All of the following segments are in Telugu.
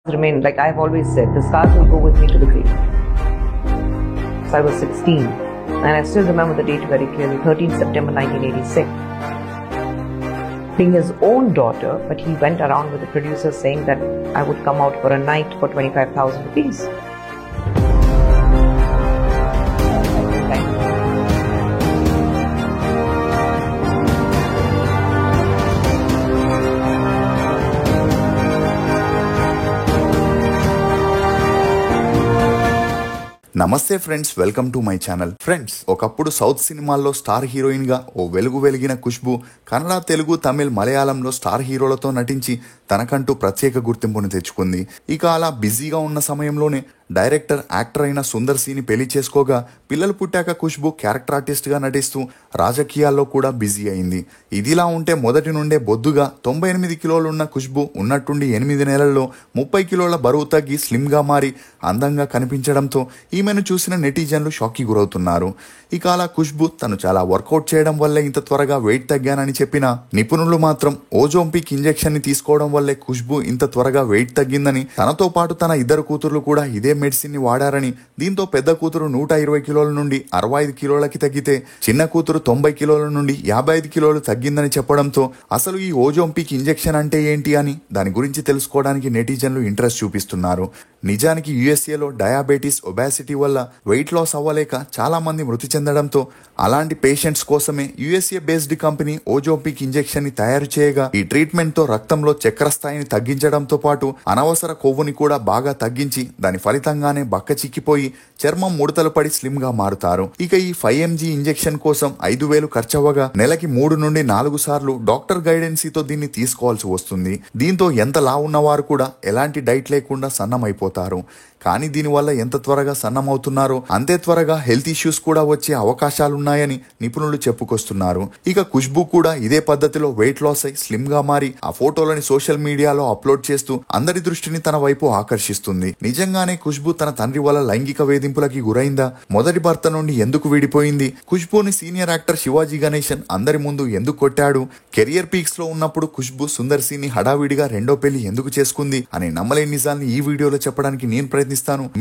remain, like I've always said, the scars will go with me to the grave. So I was 16 and I still remember the date very clearly, 13th September 1986. Being his own daughter, but he went around with the producer saying that I would come out for a night for 25,000 rupees. నమస్తే friends, welcome to my channel. Friends, ఒకప్పుడు సౌత్ సినిమాల్లో స్టార్ హీరోయిన్ గా ఓ వెలిగిన ఖుష్బూ కన్నడ, తెలుగు, తమిళ్, మలయాళంలో స్టార్ హీరోలతో నటించి తనకంటూ ప్రత్యేక గుర్తింపును తెచ్చుకుంది. ఇక అలా బిజీగా ఉన్న సమయంలోనే డైరెక్టర్, యాక్టర్ అయిన సుందర్ సిని పెళ్లి చేసుకోగా పిల్లలు పుట్టాక ఖుష్బూ క్యారెక్టర్ ఆర్టిస్ట్ గా నటిస్తూ రాజకీయాల్లో కూడా బిజీ అయింది. ఇదిలా ఉంటే మొదటి నుండే బొద్దుగా 98 కిలోలున్న ఖుష్బూ ఉన్నట్టుండి 8 నెలల్లో 30 కిలోల బరువు తగ్గి స్లిమ్ గా మారి అందంగా కనిపించడంతో ఈమెను చూసిన నెటిజన్లు షాక్కి గురవుతున్నారు. ఇక అలా ఖుష్బూ తను చాలా వర్కౌట్ చేయడం వల్లే ఇంత త్వరగా వెయిట్ తగ్గానని చెప్పిన నిపుణులు మాత్రం ఓజోంపిక్ ఇంజెక్షన్ ని తీసుకోవడం వల్లే ఖుష్బూ ఇంత త్వరగా వెయిట్ తగ్గిందని, తనతో పాటు తన ఇద్దరు కూతుర్లు కూడా ఇదే మెడిసిన్ ని వాడారని, దీంతో పెద్ద కూతురు 120 కిలోల నుండి 65 కిలోలకి తగ్గితే చిన్న కూతురు 90 కిలోల నుండి 55 కిలోలు తగ్గిందని చెప్పడంతో అసలు ఈ ఓజోంపిక్ ఇంజెక్షన్ అంటే ఏంటి అని దాని గురించి తెలుసుకోవడానికి నెటిజన్లు ఇంట్రెస్ట్ చూపిస్తున్నారు. నిజానికి యుఎస్ఏలో డయాబెటీస్, ఒబాసిటీ వల్ల వెయిట్ లాస్ అవ్వలేక చాలా మంది మృతి చెందడంతో అలాంటి పేషెంట్స్ కోసమే యుఎస్ఏ బేస్డ్ కంపెనీ ఓజోంపిక్ ఇంజెక్షన్ ని తయారు చేయగా ఈ ట్రీట్మెంట్ తో రక్తంలో చక్కెర స్థాయిని తగ్గించడంతో పాటు అనవసర కొవ్వుని కూడా బాగా తగ్గించి దాని ఫలితంగానే బక్క చిక్కిపోయి చర్మం ముడతలు పడి స్లిమ్ గా మారుతారు. ఇక ఈ 5 mg ఇంజెక్షన్ కోసం 5,000 ఖర్చవగా నెలకి 3 నుండి 4 సార్లు డాక్టర్ గైడెన్సీతో దీన్ని తీసుకోవాల్సి వస్తుంది. దీంతో ఎంత లావు ఉన్నవారు కూడా ఎలాంటి డైట్ లేకుండా సన్నమైపోతారు. కానీ దీనివల్ల ఎంత త్వరగా సన్నమవుతున్నారో అంతే త్వరగా హెల్త్ ఇష్యూస్ కూడా వచ్చే అవకాశాలున్నాయని నిపుణులు చెప్పుకొస్తున్నారు. ఇక ఖుష్బూ కూడా ఇదే పద్ధతిలో వెయిట్ లాస్ అయి స్లిమ్ గా మారి ఆ ఫోటోలని సోషల్ మీడియాలో అప్లోడ్ చేస్తూ అందరి దృష్టిని తన వైపు ఆకర్షిస్తుంది. నిజంగానే ఖుష్బూ తన తండ్రి వల్ల లైంగిక వేధింపులకి గురైందా? మొదటి భర్త నుండి ఎందుకు విడిపోయింది? ఖుష్బూని సీనియర్ యాక్టర్ శివాజీ గణేశన్ అందరి ముందు ఎందుకు కొట్టాడు? కెరియర్ పీక్స్ లో ఉన్నప్పుడు ఖుష్బూ సుందర్ సిని హడావిడిగా రెండో పెళ్లి ఎందుకు చేసుకుంది అనే నమ్మలేని నిజాన్ని ఈ వీడియోలో చెప్పడానికి నేను ప్రయత్నిస్తాను.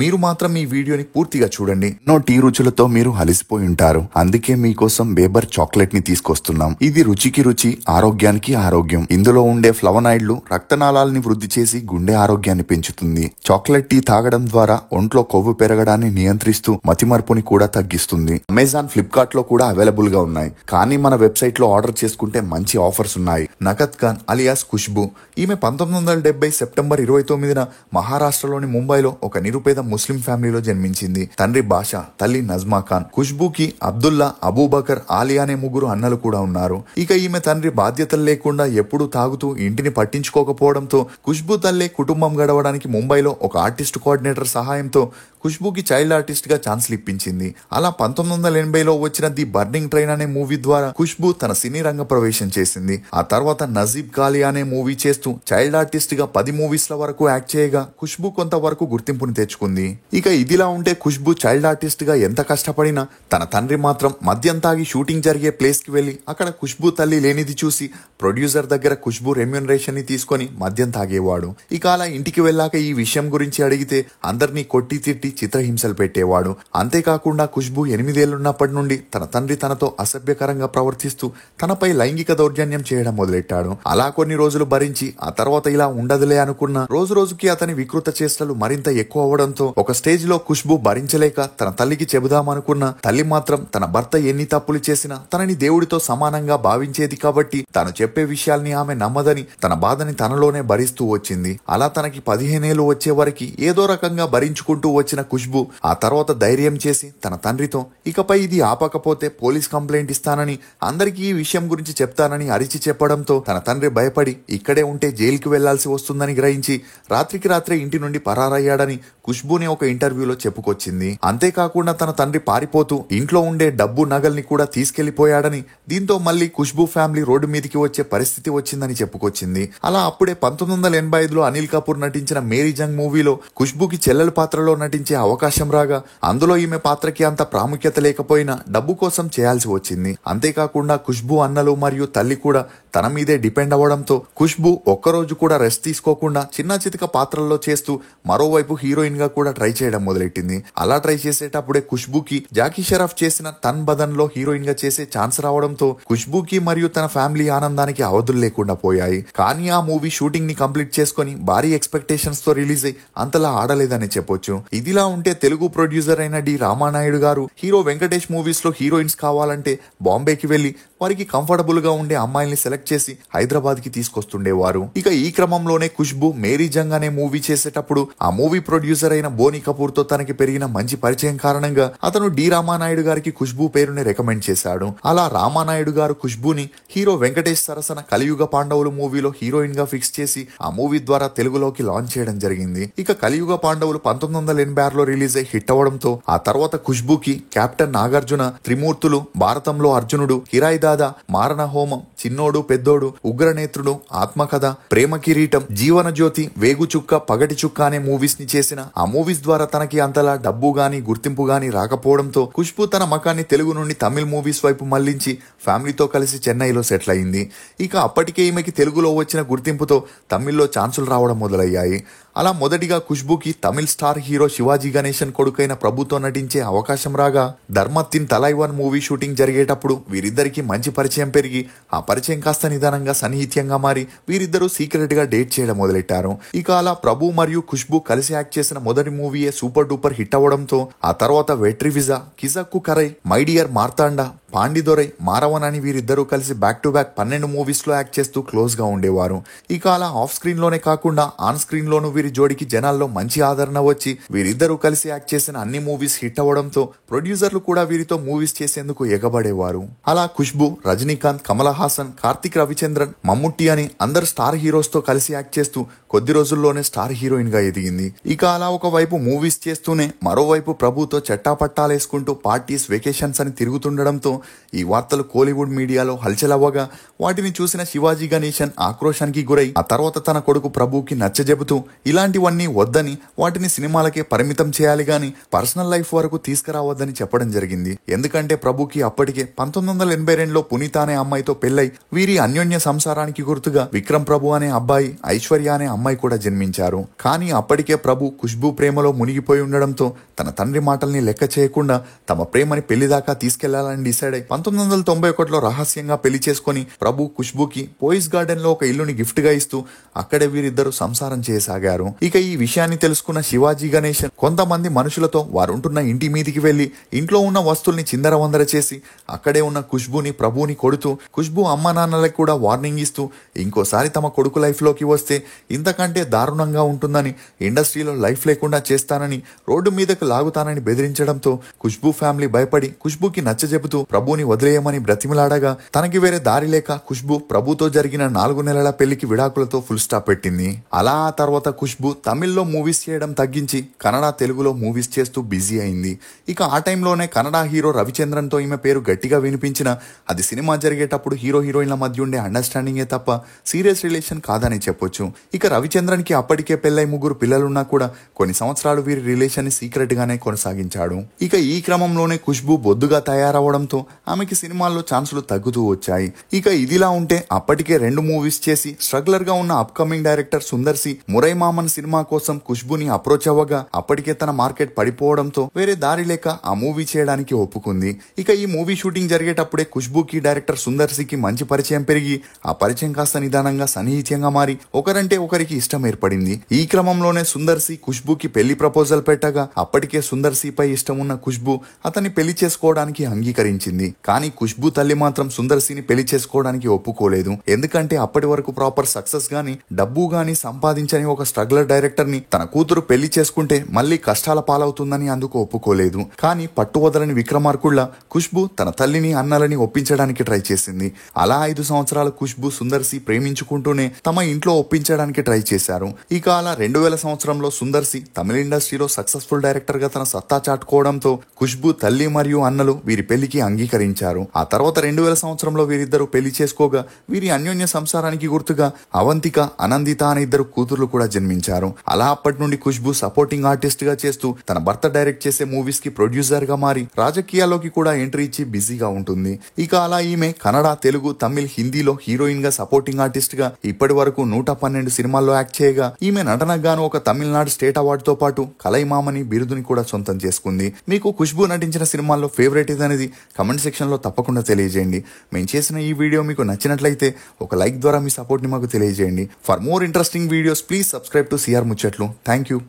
మీరు మాత్రం ఈ వీడియోని పూర్తిగా చూడండి. ఎన్నో టీ రుచులతో మీరు అలసిపోయి ఉంటారు. అందుకే మీకోసం బేబర్ చాక్లెట్ ని తీసుకొస్తున్నాం. ఇది రుచికి రుచి, ఆరోగ్యానికి ఆరోగ్యం. ఇందులో ఉండే ఫ్లవనాయిడ్లు రక్తనాళాలని వృద్ధి చేసి గుండె ఆరోగ్యాన్ని పెంచుతుంది. చాక్లెట్ టీ తాగడం ద్వారా ఒంట్లో కొవ్వు పెరగడాన్ని నియంత్రిస్తూ మతిమరుపుని కూడా తగ్గిస్తుంది. అమెజాన్, ఫ్లిప్కార్ట్ లో కూడా అవైలబుల్ గా ఉన్నాయి. కానీ మన వెబ్సైట్ లో ఆర్డర్ చేసుకుంటే మంచి ఆఫర్స్ ఉన్నాయి. నకత్ ఖాన్ అలియాస్ ఖుష్బూ, ఈమె 1970 సెప్టెంబర్ 29న మహారాష్ట్రలోని ముంబైలో ఒక నిరుపేద ముస్లిం ఫ్యామిలీలో జన్మించింది. తండ్రి బాషా, తల్లి నజ్మా ఖాన్. ఖుష్బూకి అబ్దుల్లా, అబూబకర్, ఆలియా అనే 3 అన్నలు కూడా ఉన్నారు. ఇక ఈమె తండ్రి బాధ్యతలు లేకుండా ఎప్పుడూ తాగుతూ ఇంటిని పట్టించుకోకపోవడంతో ఖుష్బూ తల్లే కుటుంబం గడవడానికి ముంబైలో ఒక ఆర్టిస్ట్ కోఆర్డినేటర్ సహాయంతో ఖుష్బూకి చైల్డ్ ఆర్టిస్ట్ గా ఛాన్స్లు ఇప్పించింది. అలా 1980లో వచ్చిన ది బర్నింగ్ ట్రైన్ అనే మూవీ ద్వారా ఖుష్బూ తన సినీ రంగ ప్రవేశం చేసింది. ఆ తర్వాత నజీబ్ కాలియా అనే మూవీ చేస్తూ చైల్డ్ ఆర్టిస్ట్ గా 10 మూవీస్ల వరకు యాక్ట్ చేయగా ఖుష్బూ కొంతవరకు గుర్తింపుని తెచ్చుకుంది. ఇక ఇదిలా ఉంటే ఖుష్బూ చైల్డ్ ఆర్టిస్ట్ గా ఎంత కష్టపడినా తన తండ్రి మాత్రం మద్యం తాగి షూటింగ్ జరిగే ప్లేస్ కి వెళ్లి అక్కడ ఖుష్బూ తల్లి లేనిది చూసి ప్రొడ్యూసర్ దగ్గర ఖుష్బూ రెమ్యూనరేషన్ ని తీసుకొని మద్యం తాగేవాడు. ఇక అలా ఇంటికి వెళ్ళాక ఈ విషయం గురించి అడిగితే అందరినీ కొట్టి తిట్టి చిత్రహింసలు పెట్టేవాడు. అంతేకాకుండా ఖుష్బూ 8 ఏళ్లున్నప్పటి నుండి తన తండ్రి తనతో అసభ్యకరంగా ప్రవర్తిస్తూ తనపై లైంగిక దౌర్జన్యం చేయడం మొదలెట్టాడు. అలా కొన్ని రోజులు భరించి ఆ తర్వాత ఇలా ఉండదులే అనుకున్న రోజు రోజుకి అతని వికృత చేష్టలు మరింత ఎక్కువ అవడంతో ఒక స్టేజ్ లో ఖుష్బూ భరించలేక తన తల్లికి చెబుదామనుకున్న తల్లి మాత్రం తన భర్త ఎన్ని తప్పులు చేసినా తనని దేవుడితో సమానంగా భావించేది కాబట్టి తాను చెప్పే విషయాల్ని ఆమె నమ్మదని తన బాధని తనలోనే భరిస్తూ వచ్చింది. అలా తనకి 15 ఏళ్లు వచ్చే వరకు ఏదో రకంగా భరించుకుంటూ వచ్చిన ఖుష్బూ ఆ తర్వాత ధైర్యం చేసి తన తండ్రితో ఇకపై ఇది ఆపకపోతే పోలీస్ కంప్లైంట్ ఇస్తానని, అందరికీ ఈ విషయం గురించి చెప్తానని అరిచి చెప్పడంతో తన తండ్రి భయపడి ఇక్కడే ఉంటే జైలుకి వెళ్లాల్సి వస్తుందని గ్రహించి రాత్రికి రాత్రే ఇంటి నుండి పరారయ్యాడని ఖుష్బూని ఒక ఇంటర్వ్యూలో చెప్పుకొచ్చింది. అంతేకాకుండా తన తండ్రి పారిపోతూ ఇంట్లో ఉండే డబ్బు, నగల్ని కూడా తీసుకెళ్లిపోయాడని, దీంతో మళ్లీ ఖుష్బూ ఫ్యామిలీ రోడ్డు మీదకి వచ్చే పరిస్థితి వచ్చిందని చెప్పుకొచ్చింది. అలా అప్పుడే 1985లో అనిల్ కపూర్ నటించిన మేరీ జంగ్ మూవీలో ఖుష్బూకి చెల్లెల పాత్రలో నటించిన నటించే అవకాశం రాగా అందులో ఈమె పాత్రకి అంత ప్రాముఖ్యత లేకపోయినా డబ్బు కోసం చేయాల్సి వచ్చింది. అంతేకాకుండా ఖుష్బూ అన్నలు మరియు తల్లి కూడా తన మీదే డిపెండ్ అవ్వడంతో ఖుష్బూ ఒక్కరోజు కూడా రెస్ట్ తీసుకోకుండా చిన్న చితక పాత్రల్లో చేస్తూ మరోవైపు హీరోయిన్ గా కూడా ట్రై చేయడం మొదలెట్టింది. అలా ట్రై చేసేటప్పుడే ఖుష్బూకి జాకీ షరాఫ్ చేసిన తన్ బదన్ లో హీరోయిన్ గా చేసే ఛాన్స్ రావడంతో ఖుష్బూకి మరియు తన ఫ్యామిలీ ఆనందానికి అవధులు లేకుండా పోయాయి. కానీ ఆ మూవీ షూటింగ్ ని కంప్లీట్ చేసుకుని భారీ ఎక్స్పెక్టేషన్స్ తో రిలీజ్ అయి అంతలా ఆడలేదని చెప్పొచ్చు. ఇదిలా ఉంటే తెలుగు ప్రొడ్యూసర్ అయిన డి రామానాయుడు గారు హీరో వెంకటేష్ మూవీస్ లో హీరోయిన్స్ కావాలంటే బాంబేకి వెళ్లి వారికి కంఫర్టబుల్ గా ఉండే అమ్మాయిల్ని సెలెక్ట్ చేసి హైదరాబాద్ కి తీసుకొస్తుండేవారు. ఇక ఈ క్రమంలోనే ఖుష్బూ మేరీ జంగ్ అనే మూవీ చేసేటప్పుడు ఆ మూవీ ప్రొడ్యూసర్ అయిన బోని కపూర్ తో తనకి పెరిగిన మంచి పరిచయం కారణంగా అతను డి రామానాయుడు గారికి ఖుష్బూ పేరుని రికమెండ్ చేశాడు. అలా రామానాయుడు గారు ఖుష్బూని హీరో వెంకటేష్ సరసన కలియుగ పాండవులు మూవీలో హీరోయిన్ గా ఫిక్స్ చేసి ఆ మూవీ ద్వారా తెలుగులోకి లాంచ్ చేయడం జరిగింది. ఇక కలియుగ పాండవులు 1986లో రిలీజ్ అయి హిట్ అవ్వడంతో ఆ తర్వాత ఖుష్బూకి కెప్టెన్ నాగార్జున, త్రిమూర్తులు, భారతంలో అర్జునుడు, కిరాయి దాదా, మారణ హోమం, చిన్నోడు పెద్దోడు, ఉగ్రనేత్రుడు, ఆత్మకథ, ప్రేమ కిరీటం, జీవన జ్యోతి, వేగు చుక్క, పగటి చుక్క అనే మూవీస్ ని చేసిన ఆ మూవీస్ ద్వారా తనకి అంతలా డబ్బు గాని గుర్తింపు గాని రాకపోవడంతో ఖుష్బూ తన మకాన్ని తెలుగు నుండి తమిళ్ మూవీస్ వైపు మళ్లించి ఫ్యామిలీతో కలిసి చెన్నైలో సెటిల్ అయింది. ఇక అప్పటికే ఈమెకి తెలుగులో వచ్చిన గుర్తింపుతో తమిళ్లో ఛాన్సులు రావడం మొదలయ్యాయి. అలా మొదటిగా ఖుష్బూకి తమిళ్ స్టార్ హీరో శివాజీ గణేశన్ కొడుకైన ప్రభుతో నటించే అవకాశం రాగా ధర్మత్తిన్ తలైవన్ మూవీ షూటింగ్ జరిగేటప్పుడు వీరిద్దరికి మంచి పరిచయం పెరిగి ఆ పరిచయం కాస్త నిదానంగా సన్నిహిత్యంగా మారి వీరిద్దరూ సీక్రెట్ గా డేట్ చేయడం మొదలెట్టారు. ఇక అలా ప్రభు మరియు ఖుష్బూ కలిసి యాక్ట్ చేసిన మొదటి మూవీయే సూపర్ డూపర్ హిట్ అవ్వడంతో ఆ తర్వాత వెట్రివిజా, కిజక్కు కరై, మై డియర్ మార్తాండా, పాండిదొరై, మారవన్ అని వీరిద్దరూ కలిసి బ్యాక్ టు బ్యాక్ 12 మూవీస్ లో యాక్ట్ చేస్తూ క్లోజ్ గా ఉండేవారు. ఇక అలా ఆఫ్ స్క్రీన్ లోనే కాకుండా ఆన్ స్క్రీన్ లోనూ వీరి జోడికి జనాల్లో మంచి ఆదరణ వచ్చి వీరిద్దరూ కలిసి యాక్ట్ చేసిన అన్ని మూవీస్ హిట్ అవ్వడంతో ప్రొడ్యూసర్లు కూడా వీరితో మూవీస్ చేసేందుకు ఎగబడేవారు. అలా ఖుష్బూ, రజనీకాంత్, కమల్ హాసన్, కార్తిక్ రవిచంద్రన్, మమ్ముట్టి అని అందరు స్టార్ హీరోస్ తో కలిసి యాక్ట్ చేస్తూ కొద్ది రోజుల్లోనే స్టార్ హీరోయిన్ గా ఎదిగింది. ఇక అలా ఒకవైపు మూవీస్ చేస్తూనే మరోవైపు ప్రభుతో చట్టాపట్టాలేసుకుంటూ పార్టీస్, వెకేషన్స్ అని తిరుగుతుండడంతో ఈ వార్తలు కోలీవుడ్ మీడియాలో హల్చల్ అవ్వగా వాటిని చూసిన శివాజీ గణేశన్ ఆక్రోశానికి గురై ఆ తర్వాత తన కొడుకు ప్రభుకి నచ్చజెబుతూ ఇలాంటివన్నీ వద్దని వాటిని సినిమాలకే పరిమితం చేయాలి గాని పర్సనల్ లైఫ్ వరకు తీసుకురావద్దని చెప్పడం జరిగింది. ఎందుకంటే ప్రభుకి అప్పటికే 1982లో పునీత అనే అమ్మాయితో పెళ్లై వీరి అన్యోన్య సంసారానికి గుర్తుగా విక్రమ్ ప్రభు అనే అబ్బాయి, ఐశ్వర్య అనే అమ్మాయి కూడా జన్మించారు. కానీ అప్పటికే ప్రభు ఖుష్బూ ప్రేమలో మునిగిపోయి ఉండడంతో తన తండ్రి మాటల్ని లెక్క చేయకుండా తమ ప్రేమని పెళ్లి దాకా తీసుకెళ్లాలని డిసైడ్ అయి 1991లో రహస్యంగా పెళ్లి చేసుకుని ప్రభు ఖుష్బూకి పోయిస్ గార్డెన్ లో ఒక ఇల్లుని గిఫ్ట్ గా ఇస్తూ అక్కడే వీరిద్దరూ సంసారం చేయసాగారు. ఇక ఈ విషయాన్ని తెలుసుకున్న శివాజీ గణేశన్ కొంతమంది మనుషులతో వారుంటున్న ఇంటి మీదికి వెళ్లి ఇంట్లో ఉన్న వస్తువుల్ని చిందరవందర చేసి అక్కడే ఉన్న ఖుష్బూని, ప్రభుని కొడుతూ ఖుష్బూ అమ్మ నాన్నలకు కూడా వార్నింగ్ ఇస్తూ ఇంకోసారి తమ కొడుకు లైఫ్ లోకి వస్తే ఇంతకంటే దారుణంగా ఉంటుందని, ఇండస్ట్రీలో లైఫ్ లేకుండా చేస్తానని, రోడ్డు మీదకు లాగుతానని బెదిరించడంతో ఖుష్బూ ఫ్యామిలీ భయపడి ఖుష్బూకి నచ్చజెబుతూ ప్రభుని వదిలేయమని బ్రతిమలాడగా తనకి వేరే దారి లేక ఖుష్బూ ప్రభుతో జరిగిన 4 నెలల పెళ్లికి విడాకులతో ఫుల్ స్టాప్ పెట్టింది. అలా ఆ తర్వాత ఖుష్బూ తమిళ్లో మూవీస్ చేయడం తగ్గించి కన్నడ, తెలుగులో మూవీస్ చేస్తూ బిజీ అయింది. ఇక ఆ టైంలోనే కన్నడ హీరో రవిచంద్రన్ తో ఈమె పేరు గట్టిగా వినిపించిన అది సినిమా జరిగేటప్పుడు హీరో హీరోయిన్ల మధ్య ఉండే అండర్స్టాండింగే తప్ప సీరియస్ రిలేషన్ కాదని చెప్పొచ్చు. ఇక రవిచంద్రన్ కి అప్పటికే పెళ్లై 3 పిల్లలున్నా కూడా కొన్ని సంవత్సరాలు వీరి రిలేషన్ ని సీక్రెట్ గానే కొనసాగించాడు. ఇక ఈ క్రమంలోనే ఖుష్బూ బొద్దుగా తయారవడంతో ఆమెకి సినిమాల్లో ఛాన్సులు తగ్గుతూ వచ్చాయి. ఇక ఇదిలా ఉంటే అప్పటికే 2 మూవీస్ చేసి స్ట్రగ్లర్ గా ఉన్న upcoming director Sundar C మురై మామన్ cinema కోసం ఖుష్బూని అప్రోచ్ అవ్వగా అప్పటికే తన మార్కెట్ పడిపోవడంతో వేరే దారి లేక ఆ మూవీ చేయడానికి ఒప్పుకుంది. ఇక ఈ మూవీ షూటింగ్ జరిగేటప్పుడే ఖుష్బూకి డైరెక్టర్ సుందర్ సికి మంచి పరిచయం పెరిగి ఆ పరిచయం కాస్త నిదానంగా సన్నిహిత్యంగా మారి ఒకరంటే ఒకరికి ఇష్టం ఏర్పడింది. ఈ క్రమంలోనే సుందర్ సి ఖుష్బూకి పెళ్లి ప్రపోజల్ పెట్టగా అప్పటికే సుందర్ సిపై ఇష్టం ఉన్న ఖుష్బూ అతన్ని పెళ్లి చేసుకోవడానికి అంగీకరించింది. కానీ ఖుష్బూ తల్లి మాత్రం సుందర్ సిని పెళ్లి చేసుకోవడానికి ఒప్పుకోలేదు. ఎందుకంటే అప్పటి వరకు ప్రాపర్ సక్సెస్ గాని డబ్బు గాని సంపాదించని ఒక స్ట్రగ్లర్ డైరెక్టర్ ని తన కూతురు పెళ్లి చేసుకుంటే మళ్లీ కష్టాల పాలవుతుందని అందుకు ఒప్పుకోలేదు. కానీ పట్టువదలని విక్రమార్కుల్లా ఖుష్బూ తన తల్లిని, అన్నలని ఒప్పించడానికి ట్రై చేసింది. అలా 5 సంవత్సరాలు ఖుష్బూ సుందర్ సి ప్రేమించుకుంటూనే తమ ఇంట్లో ఒప్పించడానికి ట్రై చేశారు. ఇక అలా 2000 సంవత్సరంలో సుందర్ సి తమిళ ఇండస్ట్రీలో సక్సెస్ఫుల్ డైరెక్టర్ గా తన సత్తా చాటుకోవడంతో ఖుష్బూ తల్లి మరియు అన్నలు వీరి పెళ్లికి అంగీకరించారు. ఆ తర్వాత 2000 సంవత్సరంలో వీరిద్దరూ పెళ్లి చేసుకోగా వీరి అన్యోన్య సంసారానికి గుర్తుగా అవంతిక, అనందిత అనే ఇద్దరు కూతుర్లు కూడా జన్మించారు. అలా అప్పటి నుండి ఖుష్బూ సపోర్టింగ్ ఆర్టిస్ట్ గా చేస్తూ తన భర్త డైరెక్ట్ చేసే మూవీస్ కి ప్రొడ్యూసర్ గా మారి రాజకీయాల్లోకి కూడా ఎంట్రీ ఇచ్చి బిజీగా ఉంటుంది. ఇక అలా ఈమె కన్నడ, తెలుగు, తమిళ్, హిందీలో హీరోయిన్ గా సపోర్టింగ్ ఆర్టిస్ట్ గా ఇప్పటి వరకు 112 సినిమాల్లో యాక్ట్ చేయగా ఈమె నటనకు గాను ఒక తమిళనాడు స్టేట్ అవార్డు తో పాటు కలైమామని బిరుదుని కూడా సొంతం చేసుకుంది. మీకు ఖుష్బూ నటించిన సినిమాల్లో ఫేవరెట్ అనేది కమెంట్ సెక్షన్ లో తప్పకుండా తెలియజేయండి. మేము చేసిన ఈ వీడియో మీకు నచ్చినట్లయితే ఒక లైక్ ద్వారా మీ సపోర్ట్ ని మాకు తెలియజేయండి. For more interesting videos please subscribe to CR Muchatlu. Thank you.